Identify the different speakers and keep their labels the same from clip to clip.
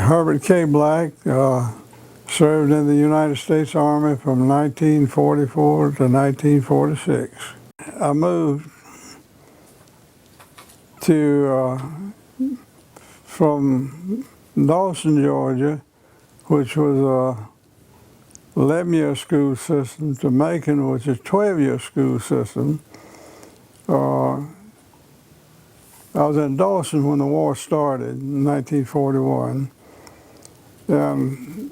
Speaker 1: Herbert K. Black served in the United States Army from 1944 to 1946. I moved from Dawson, Georgia, which was a 11-year school system, to Macon, which is a 12-year school system. I was in Dawson when the war started in 1941, and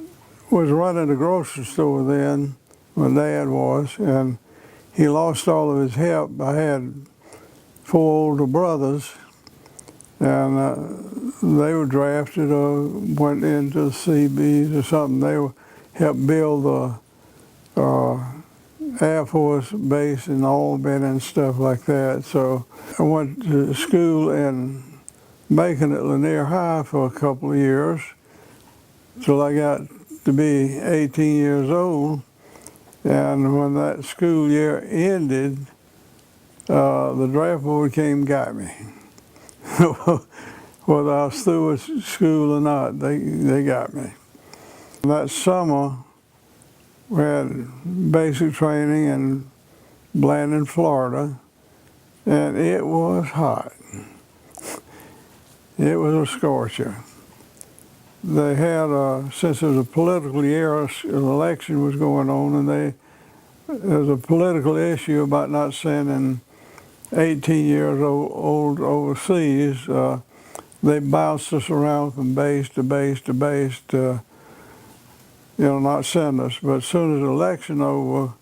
Speaker 1: was running a grocery store then. My dad was, and he lost all of his help. I had 4 older brothers, and they were drafted or went into the Seabees or something. They helped build the Air Force base in Albany and stuff like that. So I went to school in Macon at Lanier High for a couple of years till I got to be 18 years old. And when that school year ended, the draft board came and got me. Whether I was through with school or not, they got me. That summer, we had basic training in Blandon, Florida, and it was hot. It was a scorcher. They had, since there was a political year, an election was going on, and there was a political issue about not sending 18 years old overseas. They bounced us around from base to base to base to, not send us. But as soon as the election over,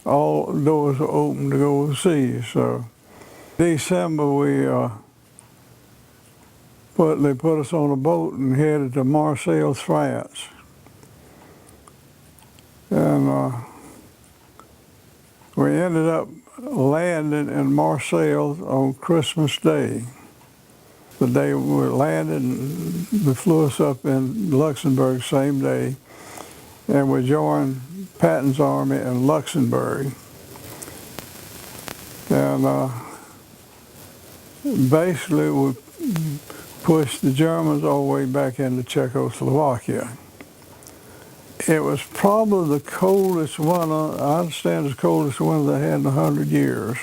Speaker 1: all doors were open to go overseas. So December, they put us on a boat and headed to Marseille, France. And we ended up landing in Marseille on Christmas Day. The day we landed, and they flew us up in Luxembourg same day, and we joined Patton's army in Luxembourg. And basically we pushed the Germans all the way back into Czechoslovakia. It was probably the coldest one, I understand it's the coldest one they had in 100 years.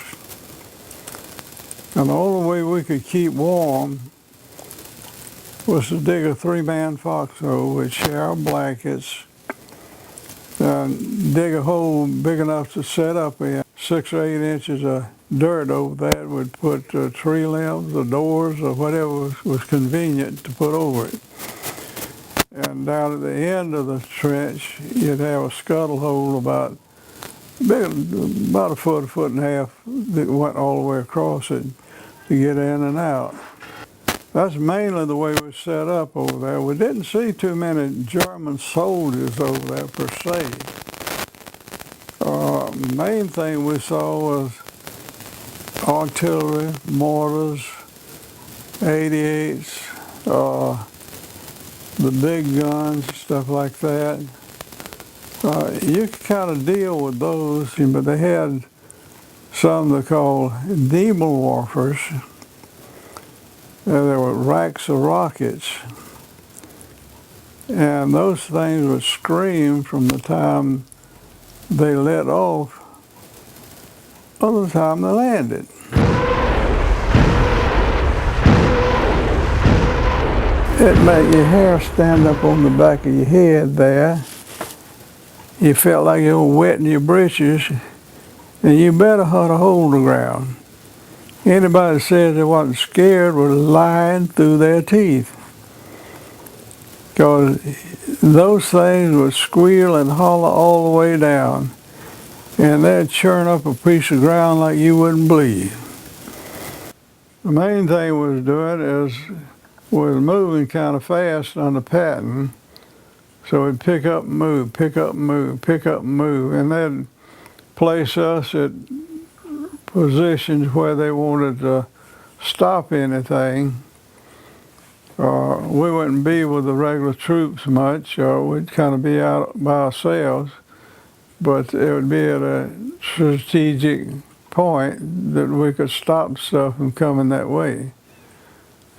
Speaker 1: And the only way we could keep warm was to dig a 3-man foxhole with share blankets and dig a hole big enough to set up in. 6 or 8 inches of dirt over that. We'd put tree limbs or doors or whatever was convenient to put over it. And down at the end of the trench, you'd have a scuttle hole about a foot and a half that went all the way across it to get in and out. That's mainly the way we set up over there. We didn't see too many German soldiers over there per se. Main thing we saw was artillery, mortars, 88s, the big guns, stuff like that. You could kind of deal with those, but they had some they called Demolwerfers. There were racks of rockets, and those things would scream from the time they let off or the time they landed. It made your hair stand up on the back of your head there. You felt like you were wet in your britches, and you better had a hold of the ground. Anybody that says they wasn't scared was lying through their teeth. Because those things would squeal and holler all the way down, and they'd churn up a piece of ground like you wouldn't believe. The main thing we was doing is was moving kind of fast under Patton. So we'd pick up and move, pick up and move, pick up and move, and they'd place us at positions where they wanted to stop anything. We wouldn't be with the regular troops much, we'd kind of be out by ourselves, but it would be at a strategic point that we could stop stuff from coming that way.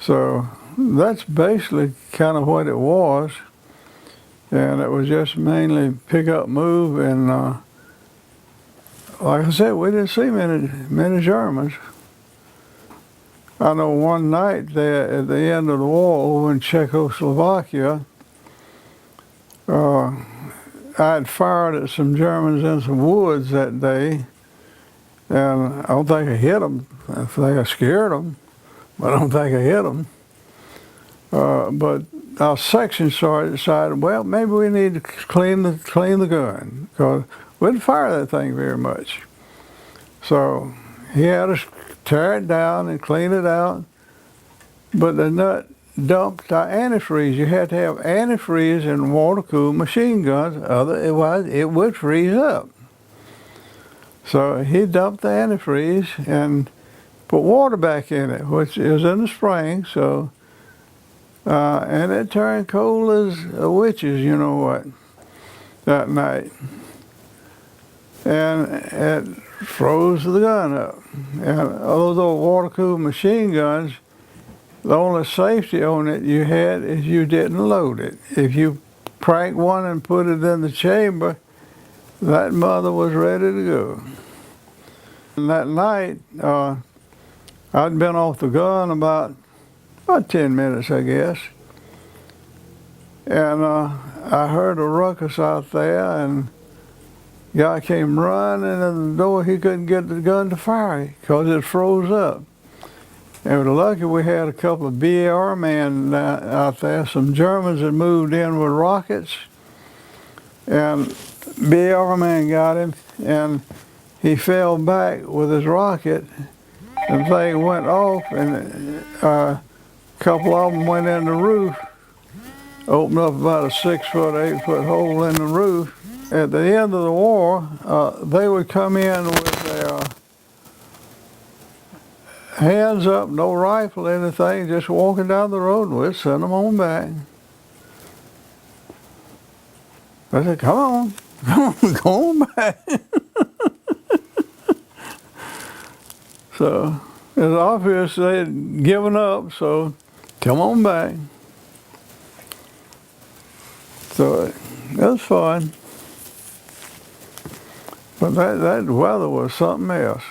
Speaker 1: So that's basically kind of what it was, and it was just mainly pick up, move, and like I said, we didn't see many Germans. I know one night there at the end of the war over in Czechoslovakia, I had fired at some Germans in some woods that day, and I don't think I hit them. I think I scared them, but I don't think I hit them. But our section sergeant decided, well, maybe we need to clean the gun, because we didn't fire that thing very much. So he had us tear it down and clean it out, but the nut dumped our antifreeze. You had to have antifreeze in water-cooled machine guns, otherwise it would freeze up. So he dumped the antifreeze and put water back in it, which is in the spring, so, and it turned cold as witches, you know what, that night. And it froze the gun up. And those old water-cooled machine guns, the only safety on it you had is you didn't load it. If you cranked one and put it in the chamber, that mother was ready to go. And that night, I'd been off the gun about 10 minutes, I guess. And I heard a ruckus out there, and guy came running in the door. He couldn't get the gun to fire because it froze up. And we're lucky we had a couple of BAR men out there. Some Germans had moved in with rockets, and BAR man got him, and he fell back with his rocket. The thing went off, and a couple of them went in the roof, opened up about a 6-foot, 8-foot hole in the roof. At the end of the war, they would come in with their hands up, no rifle, anything, just walking down the road, and we'd send them on back. I said, come on, go on back. So it's obvious they'd given up, so come on back. So it was fun. But that weather was something else.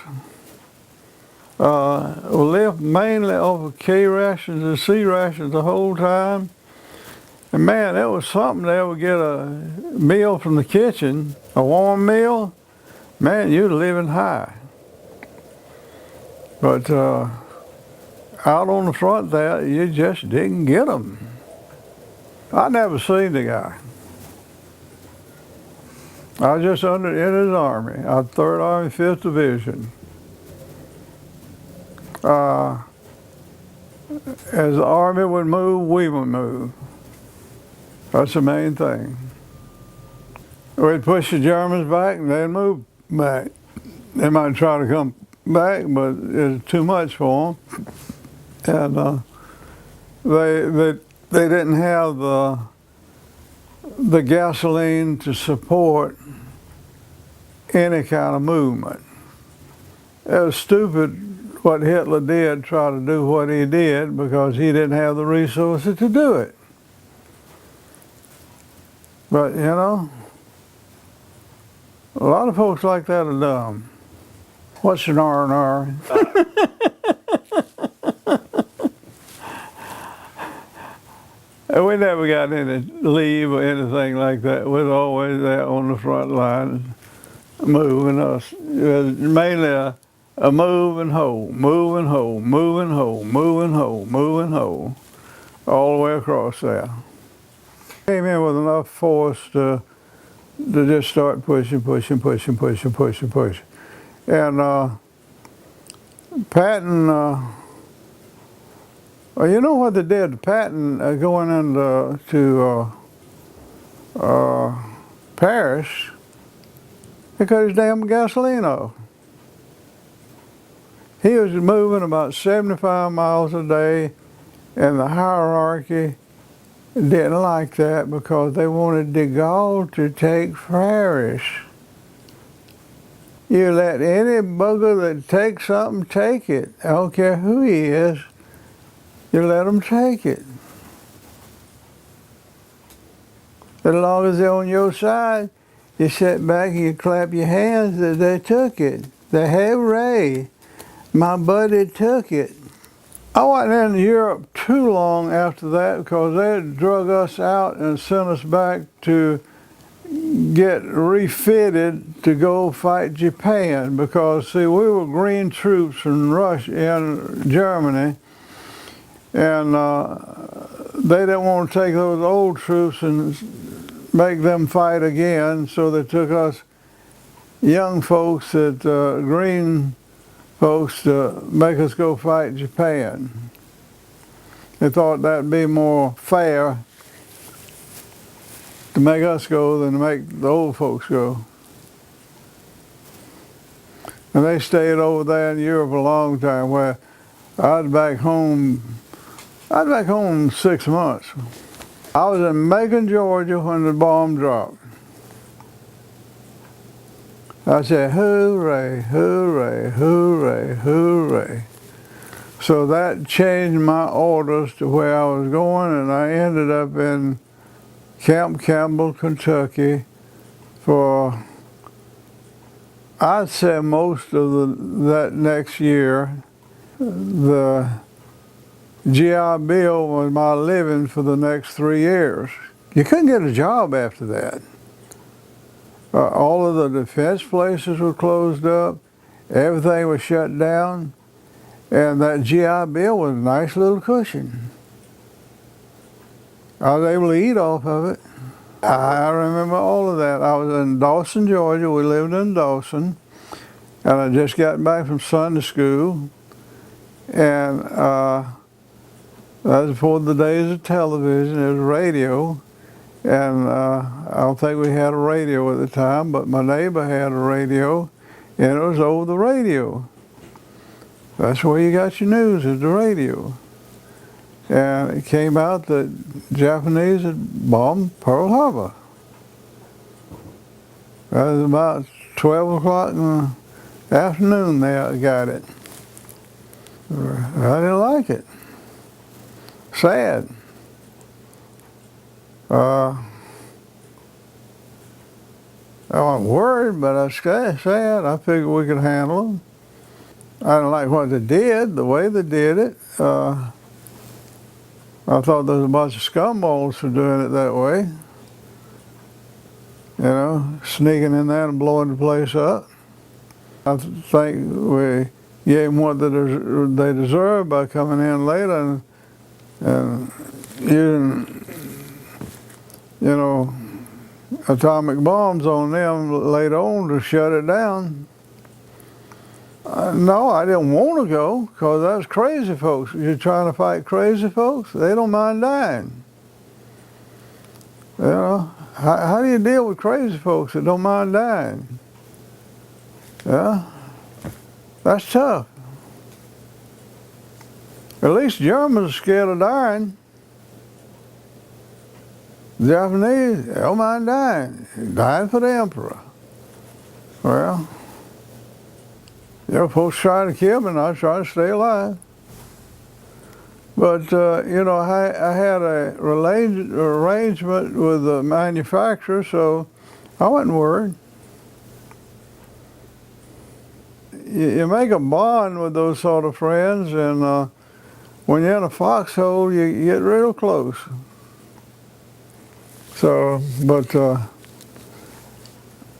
Speaker 1: We lived mainly off of K rations and C rations the whole time. And man, it was something to ever get a meal from the kitchen, a warm meal. Man, you're living high. But out on the front there, you just didn't get them. I never seen the guy. I was just in his army, 3rd Army, 5th Division. As the Army would move, we would move. That's the main thing. We'd push the Germans back and they'd move back. They might try to come back, but it's too much for them. And they didn't have the gasoline to support any kind of movement. It was stupid what Hitler did, try to do what he did, because he didn't have the resources to do it. But, you know, a lot of folks like that are dumb. What's an R&R? We never got any leave or anything like that. We was always there on the front line, moving us. It was mainly a move and hold, move and hold, move and hold, move and hold, move and hold, all the way across there. Came in with enough force to just start pushing. And Patton Well, you know what they did to Patton going into Paris? They cut his damn gasoline off. He was moving about 75 miles a day, and the hierarchy didn't like that because they wanted de Gaulle to take Paris. You let any bugger that takes something take it. I don't care who he is. You let them take it. As long as they're on your side, you sit back and you clap your hands that they took it. They hooray, my buddy took it. I wasn't in Europe too long after that because they had drug us out and sent us back to get refitted to go fight Japan because, see, we were green troops in in Germany, and they didn't want to take those old troops and make them fight again, so they took us young folks, green folks, to make us go fight Japan. They thought that'd be more fair to make us go than to make the old folks go. And they stayed over there in Europe a long time, where I was back home 6 months. I was in Macon, Georgia when the bomb dropped. I said, hooray, hooray, hooray, hooray. So that changed my orders to where I was going, and I ended up in Camp Campbell, Kentucky for, I'd say, most of that next year. The GI Bill was my living for the next 3 years. You couldn't get a job after that. All of the defense places were closed up, everything was shut down, and that GI Bill was a nice little cushion. I was able to eat off of it. I remember all of that. I was in Dawson, Georgia. We lived in Dawson, and I just got back from Sunday school, and that was before the days of television. It was radio. And I don't think we had a radio at the time, but my neighbor had a radio, and it was over the radio. That's where you got your news, is the radio. And it came out that Japanese had bombed Pearl Harbor. That was about 12 o'clock in the afternoon they got it. I didn't like it. Sad. I wasn't worried, but I was sad. I figured we could handle them. I didn't like what they did, the way they did it. I thought there was a bunch of scumballs for doing it that way. You know, sneaking in there and blowing the place up. I think we gave them what they deserved by coming in later and using, you know, atomic bombs on them later on to shut it down. No, I didn't want to go because that's crazy folks. You're trying to fight crazy folks, they don't mind dying. You know, how do you deal with crazy folks that don't mind dying? Yeah, that's tough. At least Germans are scared of dying. The Japanese, they don't mind dying. Dying for the emperor. Well, you're folks trying to kill me, and I was trying to stay alive. But, you know, I had a arrangement with the manufacturer, so I wasn't worried. You make a bond with those sort of friends, and when you're in a foxhole, you get real close. So, but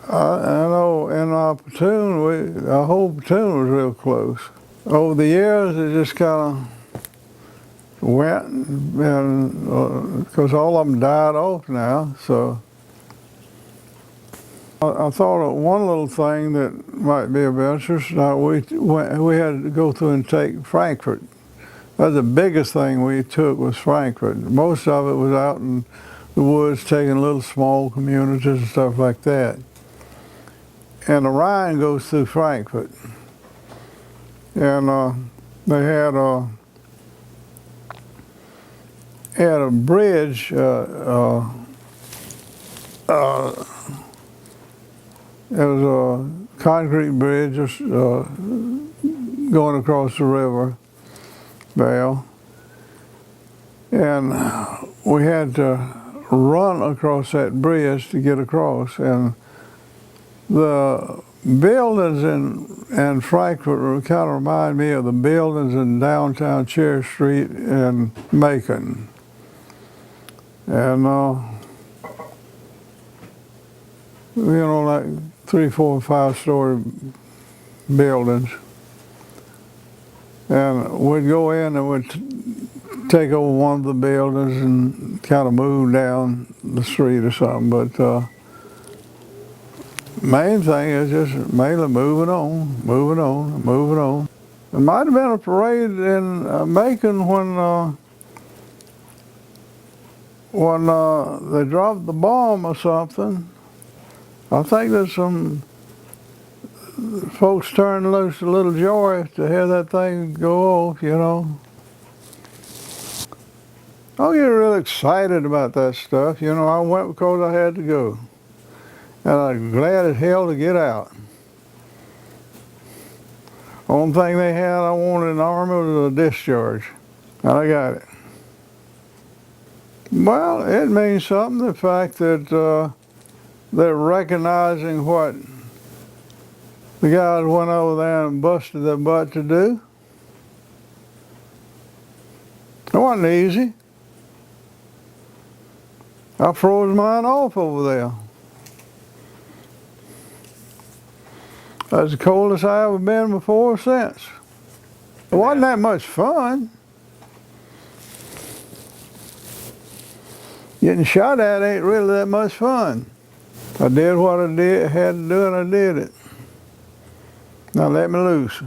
Speaker 1: I know in our platoon, our whole platoon was real close. Over the years, it just kind of went, and because all of them died off now, so I thought of one little thing that might be of interest. We had to go through and take Frankfurt. That's the biggest thing we took was Frankfurt. Most of it was out in the woods, taking little small communities and stuff like that. And the Rhine goes through Frankfurt. And they had a bridge. It was a concrete bridge going across the river there. And we had to run across that bridge to get across. And the buildings in Frankfurt kind of remind me of the buildings in downtown Cherry Street in Macon. And, like 3, 4, 5-story buildings. And we'd go in and we'd take over one of the buildings and kind of move down the street or something. But main thing is just mainly moving on. There might have been a parade in Macon when they dropped the bomb or something. I think there's some folks turned loose a little joy to hear that thing go off, I get really excited about that stuff. I went because I had to go. And I'm glad as hell to get out. Only thing they had I wanted in the Army was a discharge. And I got it. Well, it means something, the fact that they're recognizing what the guys went over there and busted their butt to do. It wasn't easy. I froze mine off over there. That's the coldest I ever been before or since. It wasn't that much fun. Getting shot at ain't really that much fun. I did what I had to do and I did it. Now let me loose.